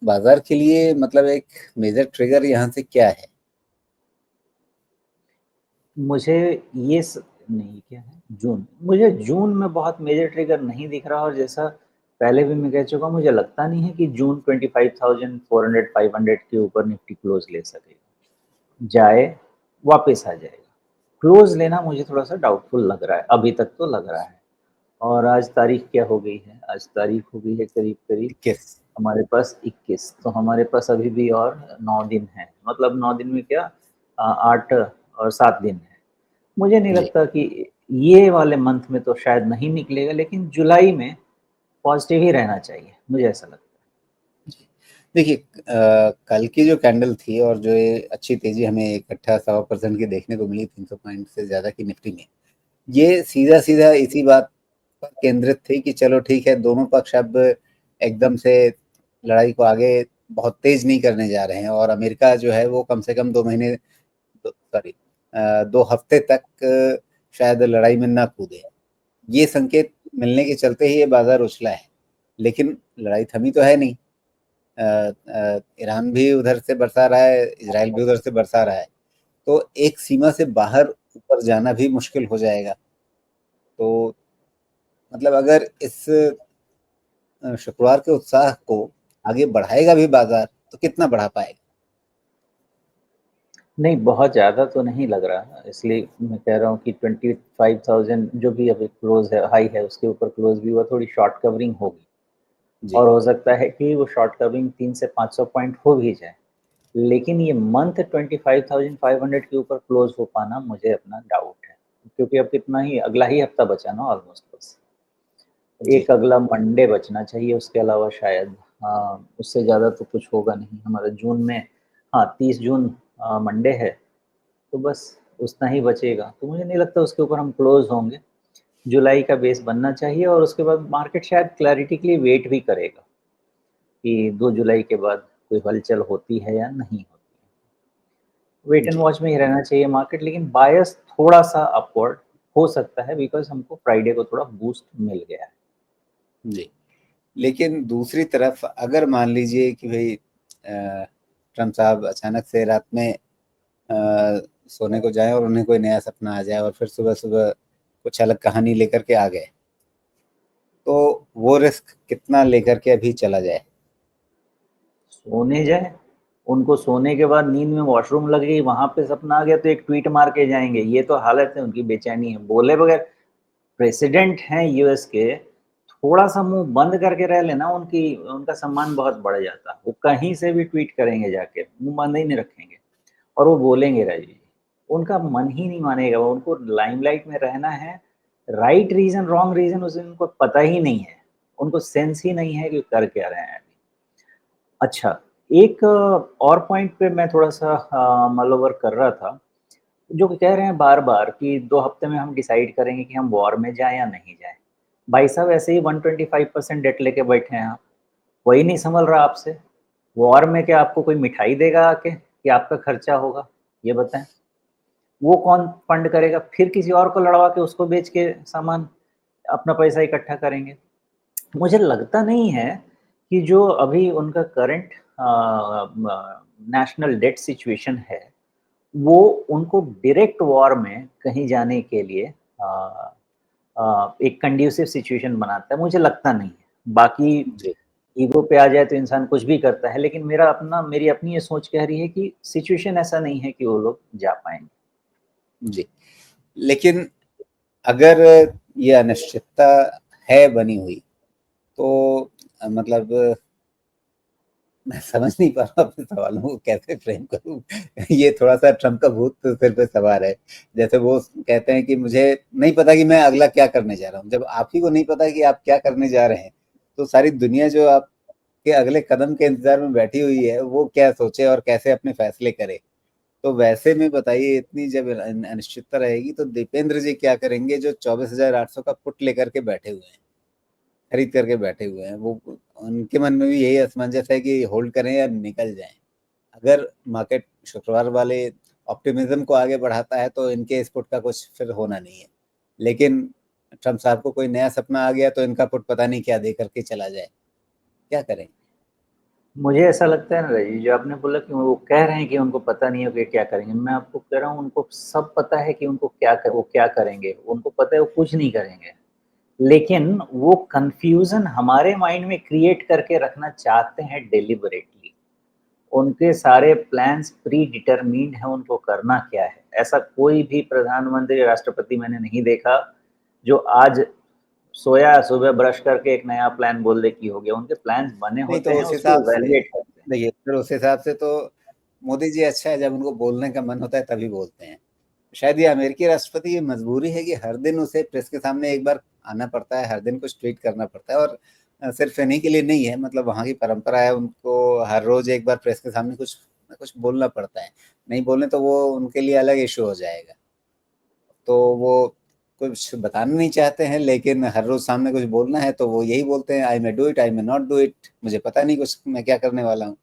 बाजार के लिए मतलब एक मेजर ट्रिगर यहाँ से क्या है? मुझे नहीं, क्या है, जून, मुझे जून में बहुत मेजर ट्रिगर नहीं दिख रहा, और जैसा पहले भी मैं कह चुका, मुझे लगता नहीं है कि जून 25,400 500 के ऊपर निफ्टी क्लोज ले सकेगा, जाए वापस आ जाएगा। क्लोज लेना मुझे थोड़ा सा डाउटफुल लग रहा है, अभी तक तो लग रहा है। और आज तारीख क्या हो गई है? आज तारीख हो गई है करीब करीब 21। हमारे पास 21, तो हमारे पास अभी भी और 9 दिन है, मतलब 9 दिन में क्या, 8 और 7 दिन है। मुझे नहीं जी। लगता कि ये वाले मंथ में तो शायद नहीं निकलेगा, लेकिन जुलाई में पॉजिटिव ही रहना चाहिए, मुझे ऐसा लगता देखिए, कल की जो कैंडल थी और जो ये अच्छी तेजी हमें इकट्ठा 1.25% की देखने को मिली 300 पॉइंट से ज़्यादा की निफ्टी में, ये सीधा-सीधा इसी बात पर केंद्रित थी कि चलो ठीक है, दोनों पक्ष अब एकदम से लड़ाई को आगे बहुत तेज़ नहीं करने जा रहे हैं और अमेरिका जो है वो कम से कम 2 महीने, 2 हफ्ते तक शायद लड़ाई में ना कूदे। ये संकेत मिलने के चलते ही ये बाज़ार उछला है। लेकिन लड़ाई थमी तो है नहीं। ईरान भी उधर से बरसा रहा है, इज़राइल भी उधर से बरसा रहा है। तो एक सीमा से बाहर ऊपर जाना भी मुश्किल हो जाएगा। तो मतलब अगर इस शुक्रवार के उत्साह को आगे बढ़ाएगा भी बाज़ार, तो कितना बढ़ा पाएगा? है। नहीं, बहुत ज़्यादा तो नहीं लग रहा, इसलिए मैं कह रहा हूँ कि 25,000 जो भी अभी क्लोज है, हाई है, उसके ऊपर क्लोज भी हुआ, थोड़ी शॉर्ट कवरिंग होगी। जी। और हो सकता है कि वो शॉर्ट कवरिंग 300 से 500 पॉइंट हो भी जाए, लेकिन ये मंथ 25,500 के ऊपर क्लोज हो पाना मुझे अपना डाउट है, क्योंकि अब कितना ही, अगला ही हफ्ता बचा ना ऑलमोस्ट, बस जी। एक अगला मंडे बचना चाहिए, उसके अलावा शायद उससे ज़्यादा तो कुछ होगा नहीं हमारा जून में। हाँ, 30 जून मंडे है, तो बस उतना ही बचेगा, तो मुझे नहीं लगता उसके ऊपर हम क्लोज होंगे। जुलाई का बेस बनना चाहिए, और उसके बाद मार्केट शायद क्लैरिटी के लिए वेट भी करेगा कि 2 जुलाई के बाद कोई हलचल होती है या नहीं होती। Wait and ji. वॉच में ही रहना चाहिए मार्केट, लेकिन बायस थोड़ा सा अपवर्ड हो सकता है, बिकॉज हमको फ्राइडे को थोड़ा बूस्ट मिल गया है। जी। लेकिन दूसरी तरफ अगर मान लीजिए कि भई ट्रम्प साहब अचानक से रात में सोने को जाएँ और उन्हें कोई नया सपना आ जाए और फिर सुबह-सुबह कुछ अलग कहानी लेकर के आ गए, तो वो रिस्क कितना लेकर के अभी चला जाए? सोने जाए, उनको सोने के बाद नींद में वॉशरूम लग गई, वहां पे सपना आ गया तो एक ट्वीट मार के जाएंगे, ये तो हालत है उनकी, बेचैनी है, बोले बगैर। प्रेसिडेंट हैं यूएस के, थोड़ा सा मुंह बंद करके रह लेना, उनकी उनका सम्मान बहुत बढ़ जाता, वो कहीं से भी ट्वीट करेंगे, जाके मुंह बंद ही नहीं रखेंगे, और वो बोलेंगे राजीव जी, उनका मन ही नहीं मानेगा, वो उनको लाइमलाइट में रहना है। राइट रीजन रॉन्ग रीजन उसे उनको पता ही नहीं है, उनको सेंस ही नहीं है कि कर क्या रहे हैं। अच्छा, एक और पॉइंट पे मैं थोड़ा सा मल ओवर कर रहा था, जो कह रहे हैं बार बार कि 2 हफ्ते में हम डिसाइड करेंगे कि हम वॉर में जाएं या नहीं जाएं। भाई साहब, ऐसे ही 125% डेट लेके बैठे हैं आप, वही नहीं संभल रहा आपसे। वॉर में क्या आपको कोई मिठाई देगा आके कि आपका खर्चा होगा? ये बताएं। वो कौन फंड करेगा? फिर किसी और को लड़वा के उसको बेच के सामान अपना पैसा इकट्ठा करेंगे। मुझे लगता नहीं है कि जो अभी उनका करंट नेशनल डेट सिचुएशन है, वो उनको डायरेक्ट वॉर में कहीं जाने के लिए एक कंड्यूसिव सिचुएशन बनाता है, मुझे लगता नहीं है। बाकी जी। ईगो पे आ जाए तो इंसान कुछ भी करता है, लेकिन मेरी अपनी ये सोच कह रही है कि सिचुएशन ऐसा नहीं है कि वो लोग जा पाएंगे। जी। लेकिन अगर ये अनिश्चितता है बनी हुई, तो मतलब मैं समझ नहीं पा रहा अपने सवालों को कैसे फ्रेम करूँ। ये थोड़ा-सा ट्रम्प का भूत सिर पे सवार है। जैसे वो कहते हैं कि मुझे नहीं पता कि मैं अगला क्या करने जा रहा हूँ। जब आप ही को नहीं पता कि आप क्या करने जा रहे हैं, तो सारी दुनिया जो आपके अगले कदम के इंतज़ार में बैठी हुई है, वो क्या सोचे और कैसे अपने फैसले करे। तो वैसे में बताइए, इतनी जब अनिश्चितता रहेगी तो दीपेंद्र जी क्या करेंगे जो 24,800 का पुट लेकर के बैठे हुए हैं, खरीद करके बैठे हुए हैं। वो उनके मन में भी यही असमंजस है कि होल्ड करें या निकल जाएँ। अगर मार्केट शुक्रवार वाले ऑप्टिमिज्म को आगे बढ़ाता है तो इनके इस पुट का कुछ फिर होना नहीं है। लेकिन ट्रम्प साहब को कोई नया सपना आ गया तो इनका पुट पता नहीं क्या दे करके चला जाए। क्या करें? मुझे ऐसा लगता है ना रजी, जो आपने बोला कि वो कह रहे हैं कि उनको पता नहीं है कि क्या करेंगे, मैं आपको कह रहा हूँ उनको सब पता है कि उनको वो क्या करेंगे, उनको पता है वो कुछ नहीं करेंगे, लेकिन वो कंफ्यूजन हमारे माइंड में क्रिएट करके रखना चाहते हैं डिलिबरेटली। उनके सारे प्लान्स प्री डिटरमिन्ड है उनको करना क्या है। ऐसा कोई भी प्रधानमंत्री राष्ट्रपति मैंने नहीं देखा जो आज सोया सुबह ब्रश करके एक नया प्लान बोल दे कि हो गया। उनके प्लान्स बने नहीं होते तो हैं, उस उसको हिसाब से इवैल्यूएट करते हैं। देखिए, फिर उस हिसाब से तो मोदी जी अच्छा है, जब उनको बोलने का मन होता है तभी बोलते हैं। शायद ये अमेरिकी राष्ट्रपति की मजबूरी है कि हर दिन उसे प्रेस के सामने एक बार आना पड़ता है, हर दिन कुछ ट्वीट करना पड़ता है, और सिर्फ इन्हीं के लिए नहीं है, मतलब वहाँ की परंपरा है, उनको हर रोज एक बार प्रेस के सामने कुछ न कुछ बोलना पड़ता है। नहीं बोले तो वो उनके लिए अलग इशू हो जाएगा। तो वो कुछ बताना नहीं चाहते हैं, लेकिन हर रोज सामने कुछ बोलना है तो वो यही बोलते हैं, I may do it, I may not do it, मुझे पता नहीं कुछ मैं क्या करने वाला हूँ।